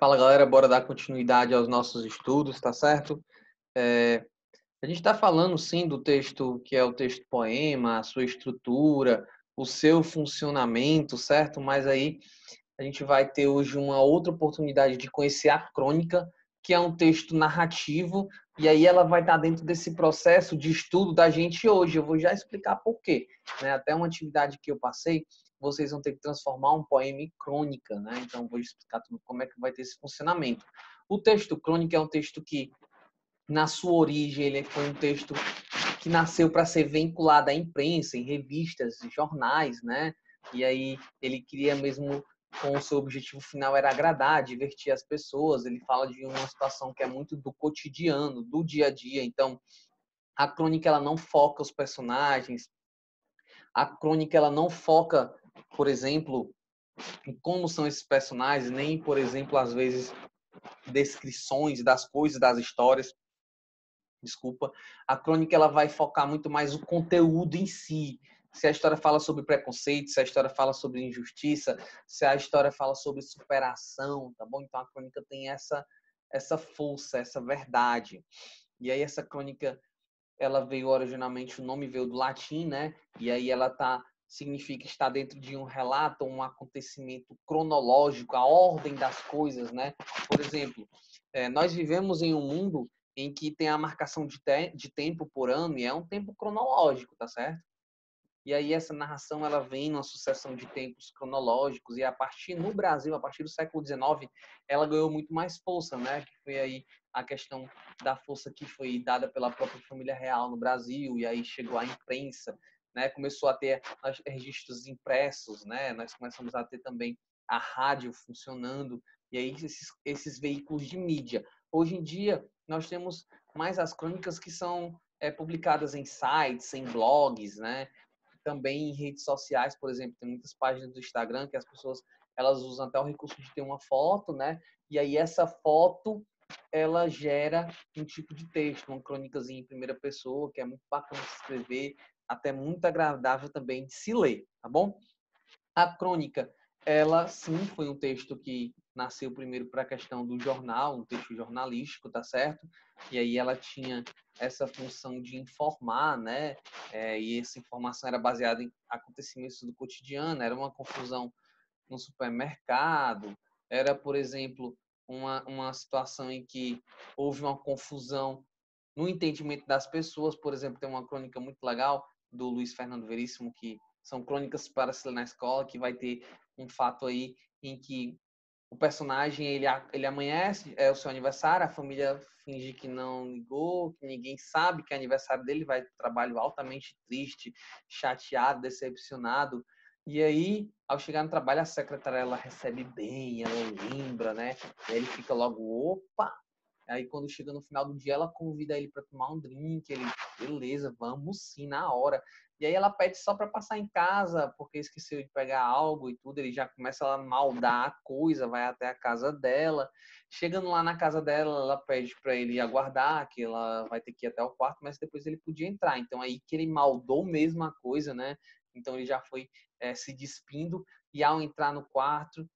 Fala galera, bora dar continuidade aos nossos estudos, tá certo? A gente está falando sim do texto que é o texto poema, a sua estrutura, o seu funcionamento, certo? Mas aí a gente vai ter hoje uma outra oportunidade de conhecer a crônica, que é um texto narrativo, e aí ela vai estar dentro desse processo de estudo da gente hoje. Eu vou já explicar por quê, né? Até uma atividade que eu passei, vocês vão ter que transformar um poema em crônica, né? Então vou explicar tudo como é que vai ter esse funcionamento. O texto crônica é um texto que, na sua origem, ele foi um texto que nasceu para ser vinculado à imprensa, em revistas, jornais, né? E aí ele queria mesmo, com o seu objetivo final era agradar, divertir as pessoas. Ele fala de uma situação que é muito do cotidiano, do dia a dia. Então, a crônica ela não foca os personagens. A crônica ela não foca, por exemplo, em como são esses personagens, nem, por exemplo, às vezes descrições das coisas, das histórias. Desculpa. A crônica ela vai focar muito mais o conteúdo em si. Se a história fala sobre preconceito, se a história fala sobre injustiça, se a história fala sobre superação, tá bom? Então a crônica tem essa força, essa verdade. E aí essa crônica, ela veio originalmente, o nome veio do latim, né? E aí ela significa estar dentro de um relato, um acontecimento cronológico, a ordem das coisas, né? Por exemplo, nós vivemos em um mundo em que tem a marcação de tempo por ano e é um tempo cronológico, tá certo? E aí essa narração ela vem numa sucessão de tempos cronológicos e no Brasil, a partir do século XIX, ela ganhou muito mais força, né? Que foi aí a questão da força que foi dada pela própria família real no Brasil e aí chegou à imprensa, né? Começou a ter registros impressos, né? Nós começamos a ter também a rádio funcionando e aí esses veículos de mídia. Hoje em dia nós temos mais as crônicas que são publicadas em sites, em blogs, né? Também em redes sociais, por exemplo, tem muitas páginas do Instagram que as pessoas elas usam até o recurso de ter uma foto, né? E aí essa foto ela gera um tipo de texto, uma crônicazinha em primeira pessoa, que é muito bacana de escrever, até muito agradável também de se ler, tá bom? A crônica, ela sim foi um texto que nasceu primeiro para a questão do jornal, um texto jornalístico, tá certo? E aí ela tinha essa função de informar, né? E essa informação era baseada em acontecimentos do cotidiano, era uma confusão no supermercado, era, por exemplo, uma situação em que houve uma confusão no entendimento das pessoas. Por exemplo, tem uma crônica muito legal do Luiz Fernando Veríssimo, que são crônicas para se ler na escola, que vai ter um fato aí em que o personagem ele amanhece, é o seu aniversário, a família finge que não ligou, que ninguém sabe que é aniversário dele, vai para o trabalho altamente triste, chateado, decepcionado. E aí, ao chegar no trabalho, a secretária ela recebe bem, ela lembra, né? E aí ele fica logo, opa, aí quando chega no final do dia, ela convida ele para tomar um drink, ele, beleza, vamos sim, na hora. E aí ela pede só para passar em casa, porque esqueceu de pegar algo e tudo, ele já começa a maldar a coisa, vai até a casa dela. Chegando lá na casa dela, ela pede para ele aguardar, que ela vai ter que ir até o quarto, mas depois ele podia entrar. Então aí que ele maldou mesmo a coisa, né? Então ele já foi se despindo e ao entrar no quarto,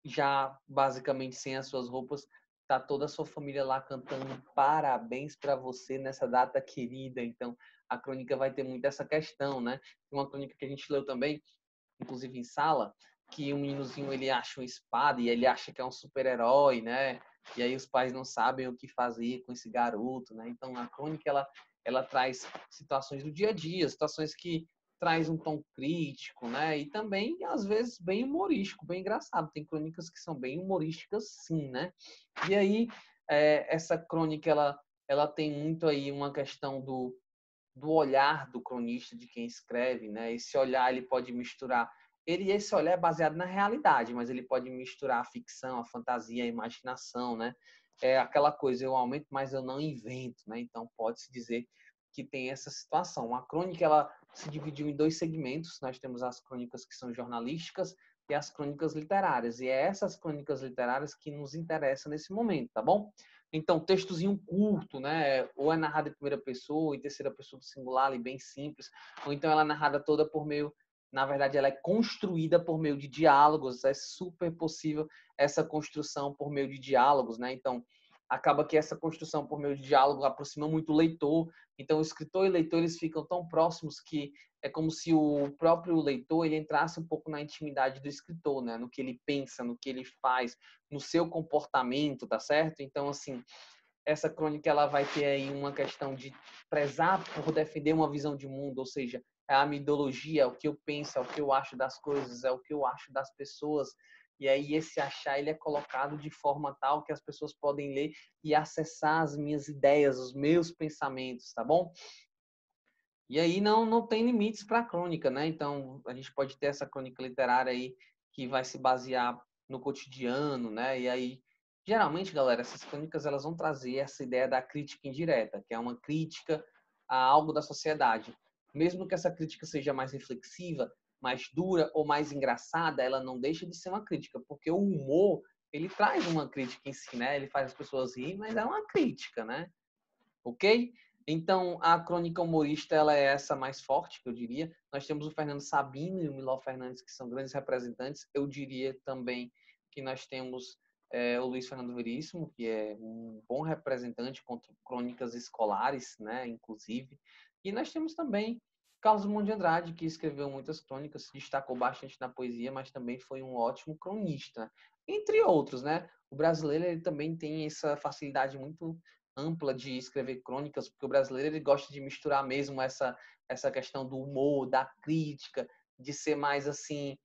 já basicamente sem as suas roupas, tá toda a sua família lá cantando parabéns para você nessa data querida. Então, a crônica vai ter muito essa questão, né? Uma crônica que a gente leu também, inclusive em sala, que um meninozinho ele acha uma espada e ele acha que é um super-herói, né? E aí os pais não sabem o que fazer com esse garoto, né? Então, a crônica ela traz situações do dia a dia, situações que traz um tom crítico, né? E também, às vezes, bem humorístico, bem engraçado. Tem crônicas que são bem humorísticas, sim, né? E aí, essa crônica, ela tem muito aí uma questão do olhar do cronista, de quem escreve, né? Esse olhar, ele pode misturar... Esse olhar é baseado na realidade, mas ele pode misturar a ficção, a fantasia, a imaginação, né? É aquela coisa, eu aumento, mas eu não invento, né? Então, pode-se dizer que tem essa situação. A crônica, ela se dividiu em dois segmentos. Nós temos as crônicas que são jornalísticas e as crônicas literárias. E é essas crônicas literárias que nos interessam nesse momento, tá bom? Então, textozinho curto, né? Ou é narrado em primeira pessoa, em terceira pessoa do singular, ali, bem simples. Ou então ela é narrada toda por meio na verdade, ela é construída por meio de diálogos, é super possível essa construção por meio de diálogos, né? Então, acaba que essa construção por meio de diálogo aproxima muito o leitor. Então, o escritor e o leitor, eles ficam tão próximos que é como se o próprio leitor ele entrasse um pouco na intimidade do escritor, né? No que ele pensa, no que ele faz, no seu comportamento, tá certo? Então, assim, essa crônica ela vai ter aí uma questão de prezar por defender uma visão de mundo, ou seja, é a minha ideologia, é o que eu penso, é o que eu acho das coisas, é o que eu acho das pessoas. E aí esse achar ele é colocado de forma tal que as pessoas podem ler e acessar as minhas ideias, os meus pensamentos, tá bom? E aí não tem limites para a crônica, né? Então a gente pode ter essa crônica literária aí que vai se basear no cotidiano, né? E aí geralmente, galera, essas crônicas elas vão trazer essa ideia da crítica indireta, que é uma crítica a algo da sociedade. Mesmo que essa crítica seja mais reflexiva, mais dura ou mais engraçada, ela não deixa de ser uma crítica, porque o humor, ele traz uma crítica em si, né? Ele faz as pessoas rirem, mas é uma crítica, né? Ok? Então, a crônica humorista ela é essa mais forte, que eu diria. Nós temos o Fernando Sabino e o Miló Fernandes, que são grandes representantes. Eu diria também que nós temos o Luiz Fernando Veríssimo, que é um bom representante contra crônicas escolares, né, inclusive. E nós temos também Carlos Drummond de Andrade, que escreveu muitas crônicas, se destacou bastante na poesia, mas também foi um ótimo cronista, entre outros, né? O brasileiro ele também tem essa facilidade muito ampla de escrever crônicas, porque o brasileiro ele gosta de misturar mesmo essa questão do humor, da crítica, de ser mais assim,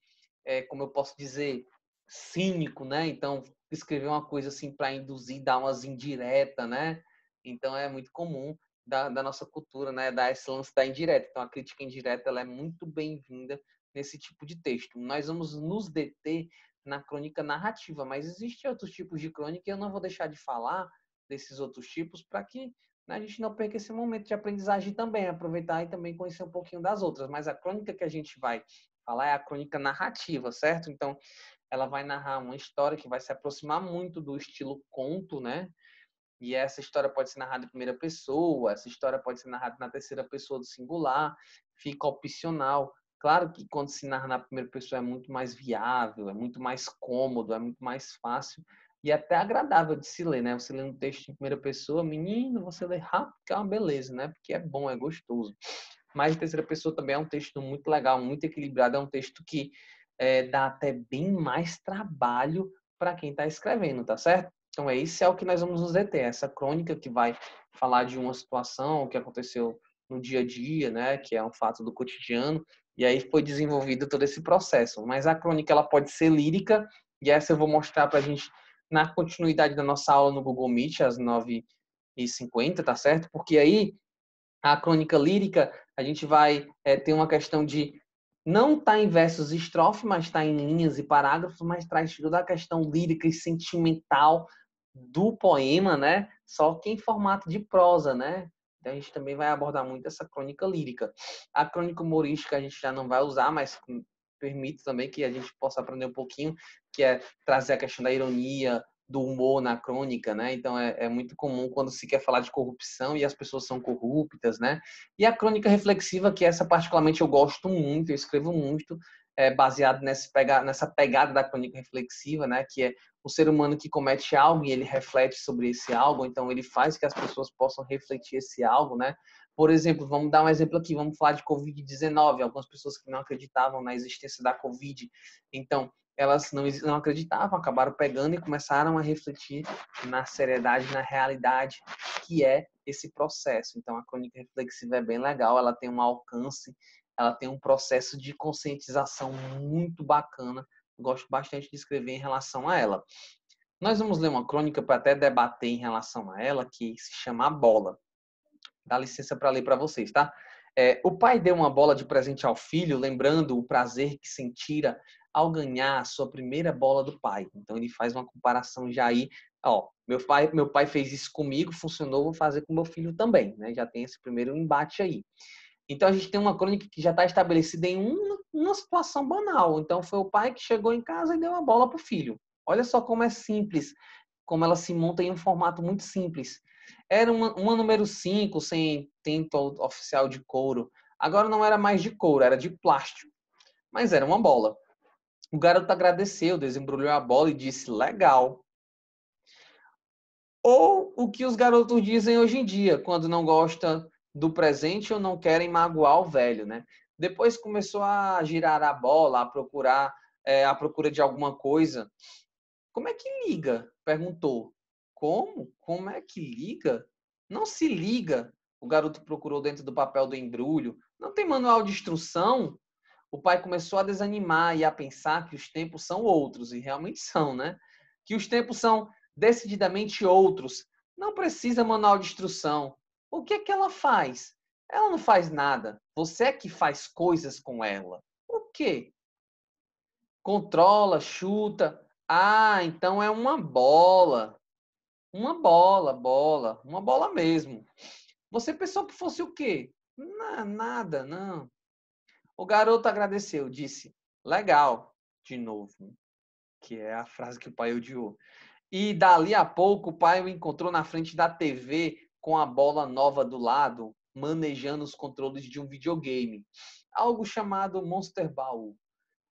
como eu posso dizer, cínico, né? Então, escrever uma coisa assim para induzir, dar umas indiretas, né? Então, é muito comum da nossa cultura, né? Dar esse lance da indireta. Então, a crítica indireta ela é muito bem-vinda nesse tipo de texto. Nós vamos nos deter na crônica narrativa, mas existem outros tipos de crônica e eu não vou deixar de falar desses outros tipos para que, né, a gente não perca esse momento de aprendizagem também, aproveitar e também conhecer um pouquinho das outras. Mas a crônica que a gente vai falar é a crônica narrativa, certo? Então, ela vai narrar uma história que vai se aproximar muito do estilo conto, né? E essa história pode ser narrada em primeira pessoa, essa história pode ser narrada na terceira pessoa do singular, fica opcional. Claro que quando se narra na primeira pessoa é muito mais viável, é muito mais cômodo, é muito mais fácil e até agradável de se ler, né? Você lê um texto em primeira pessoa, menino, você lê rápido, que é uma beleza, né? Porque é bom, é gostoso. Mas em terceira pessoa também é um texto muito legal, muito equilibrado, é um texto que dá até bem mais trabalho para quem está escrevendo, tá certo? Então, esse é o que nós vamos nos deter, essa crônica que vai falar de uma situação que aconteceu no dia a dia, né, que é um fato do cotidiano, e aí foi desenvolvido todo esse processo. Mas a crônica, ela pode ser lírica, e essa eu vou mostrar para a gente na continuidade da nossa aula no Google Meet, às 9h50, tá certo? Porque aí, a crônica lírica, a gente vai ter uma questão de não tá em versos e estrofe, mas está em linhas e parágrafos, mas traz toda a questão lírica e sentimental do poema, né? Só que em formato de prosa, né? Então a gente também vai abordar muito essa crônica lírica. A crônica humorística a gente já não vai usar, mas permite também que a gente possa aprender um pouquinho, que é trazer a questão da ironia, do humor na crônica, né? Então é muito comum quando se quer falar de corrupção e as pessoas são corruptas, né? E a crônica reflexiva, que essa particularmente eu gosto muito, eu escrevo muito, baseado nessa pegada da crônica reflexiva, né? Que é o ser humano que comete algo e ele reflete sobre esse algo, então ele faz que as pessoas possam refletir esse algo, né? Por exemplo, vamos dar um exemplo aqui, vamos falar de Covid-19, algumas pessoas que não acreditavam na existência da Covid, então elas não acreditavam, acabaram pegando e começaram a refletir na seriedade, na realidade que é esse processo. Então, a crônica reflexiva é bem legal, ela tem um alcance, ela tem um processo de conscientização muito bacana. Gosto bastante de escrever em relação a ela. Nós vamos ler uma crônica para até debater em relação a ela, que se chama A Bola. Dá licença para ler para vocês, tá? O pai deu uma bola de presente ao filho, lembrando o prazer que sentira ao ganhar a sua primeira bola do pai. Então ele faz uma comparação já aí, ó, meu pai fez isso comigo, funcionou, vou fazer com meu filho também, né? Já tem esse primeiro embate aí. Então a gente tem uma crônica que já está estabelecida em uma situação banal. Então foi o pai que chegou em casa e deu uma bola para o filho. Olha só como é simples, como ela se monta em um formato muito simples. Era uma número 5 sem tinta oficial de couro. Agora não era mais de couro, era de plástico. mas era uma bola. O garoto agradeceu, desembrulhou a bola e disse, legal. Ou o que os garotos dizem hoje em dia, quando não gostam do presente ou não querem magoar o velho, né? Depois começou a girar a bola, a procurar, à procura de alguma coisa. Como é que liga? Perguntou. Como? Como é que liga? Não se liga. O garoto procurou dentro do papel do embrulho. Não tem manual de instrução? O pai começou a desanimar e a pensar que os tempos são outros, e realmente são, né? Que os tempos são decididamente outros. Não precisa manual de instrução. O que é que ela faz? Ela não faz nada. Você é que faz coisas com ela. O quê? Controla, chuta. Ah, então é uma bola. Uma bola, bola. Uma bola mesmo. Você pensou que fosse o quê? Nada, não. O garoto agradeceu, disse, legal, de novo, que é a frase que o pai odiou. E dali a pouco o pai o encontrou na frente da TV com a bola nova do lado, manejando os controles de um videogame, algo chamado Monster Ball,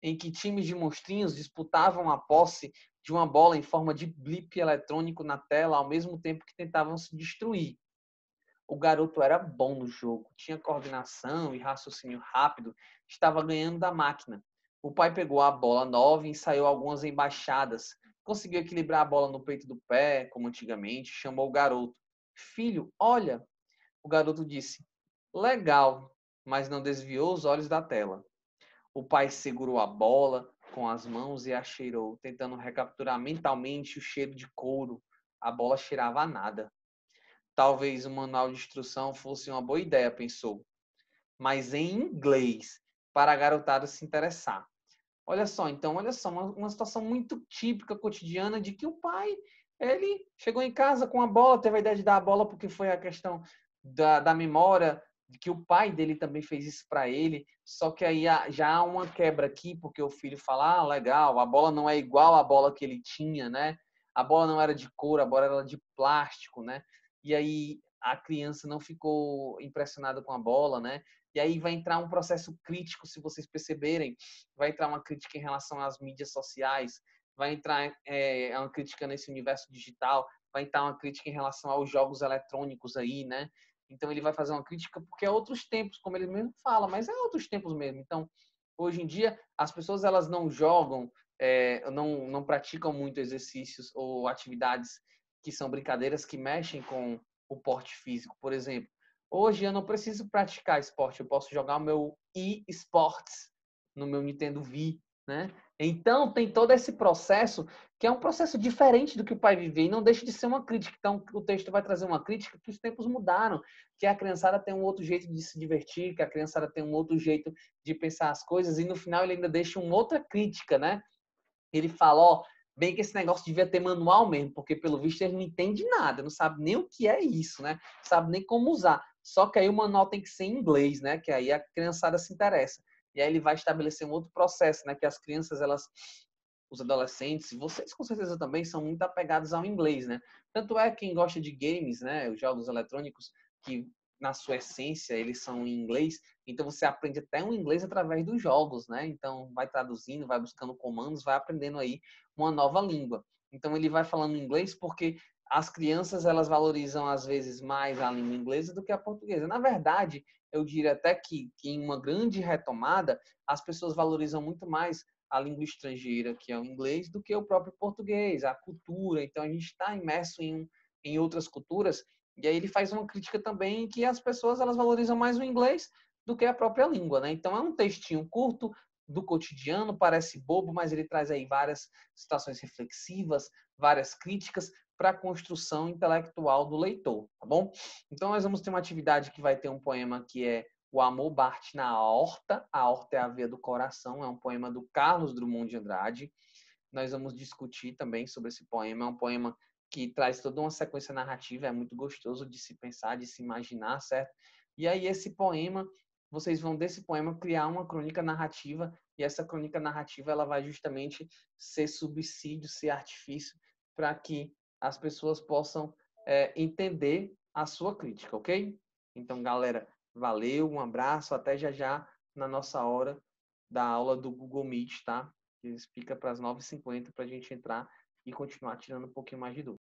em que times de monstrinhos disputavam a posse de uma bola em forma de blip eletrônico na tela ao mesmo tempo que tentavam se destruir. O garoto era bom no jogo, tinha coordenação e raciocínio rápido, estava ganhando da máquina. O pai pegou a bola nova e ensaiou algumas embaixadas. Conseguiu equilibrar a bola no peito do pé, como antigamente, chamou o garoto. Filho, olha! O garoto disse, legal, mas não desviou os olhos da tela. O pai segurou a bola com as mãos e a cheirou, tentando recapturar mentalmente o cheiro de couro. A bola cheirava a nada. Talvez um manual de instrução fosse uma boa ideia, pensou. Mas em inglês, para a garotada se interessar. Olha só, então, olha só, uma situação muito típica, cotidiana, de que o pai, ele chegou em casa com a bola, teve a ideia de dar a bola porque foi a questão da memória, de que o pai dele também fez isso para ele, só que aí já há uma quebra aqui, porque o filho fala, ah, legal, a bola não é igual à bola que ele tinha, né? A bola não era de couro, a bola era de plástico, né? E aí a criança não ficou impressionada com a bola, né? E aí vai entrar um processo crítico, se vocês perceberem, vai entrar uma crítica em relação às mídias sociais, vai entrar uma crítica nesse universo digital, vai entrar uma crítica em relação aos jogos eletrônicos aí, né? Então ele vai fazer uma crítica porque é outros tempos, como ele mesmo fala, mas é outros tempos mesmo. Então, hoje em dia, as pessoas elas não jogam, não praticam muito exercícios ou atividades que são brincadeiras que mexem com o porte físico. Por exemplo, hoje eu não preciso praticar esporte, eu posso jogar o meu e-sports no meu Nintendo Wii, né? Então tem todo esse processo que é um processo diferente do que o pai viveu e não deixa de ser uma crítica. Então o texto vai trazer uma crítica que os tempos mudaram, que a criançada tem um outro jeito de se divertir, que a criançada tem um outro jeito de pensar as coisas e no final ele ainda deixa uma outra crítica, né? Ele fala, ó, bem que esse negócio devia ter manual mesmo, porque pelo visto ele não entende nada, não sabe nem o que é isso, né? Não sabe nem como usar. Só que aí o manual tem que ser em inglês, né? Que aí a criançada se interessa. E aí ele vai estabelecer um outro processo, né? Que as crianças, elas, os adolescentes, vocês com certeza também são muito apegados ao inglês, né? Tanto é quem gosta de games, né? Os jogos eletrônicos, que na sua essência eles são em inglês, então você aprende até um inglês através dos jogos, né? Então vai traduzindo, vai buscando comandos, vai aprendendo aí uma nova língua. Então ele vai falando inglês porque as crianças elas valorizam às vezes mais a língua inglesa do que a portuguesa. Na verdade, eu diria até que em uma grande retomada, as pessoas valorizam muito mais a língua estrangeira, que é o inglês, do que o próprio português, a cultura. Então a gente está imerso em outras culturas. E aí ele faz uma crítica também que as pessoas elas valorizam mais o inglês do que a própria língua, né? Então é um textinho curto do cotidiano, parece bobo, mas ele traz aí várias situações reflexivas, várias críticas para a construção intelectual do leitor, tá bom? Então nós vamos ter uma atividade que vai ter um poema que é O Amor Bate na Horta. A horta é a veia do coração, é um poema do Carlos Drummond de Andrade. Nós vamos discutir também sobre esse poema. É um poema que traz toda uma sequência narrativa, é muito gostoso de se pensar, de se imaginar, certo? E aí esse poema, vocês vão desse poema criar uma crônica narrativa, e essa crônica narrativa ela vai justamente ser subsídio, ser artifício para que as pessoas possam entender a sua crítica, ok? Então, galera, valeu, um abraço, até já já na nossa hora da aula do Google Meet, tá? Que explica para as 9h50 para a gente entrar e continuar tirando um pouquinho mais de dúvida.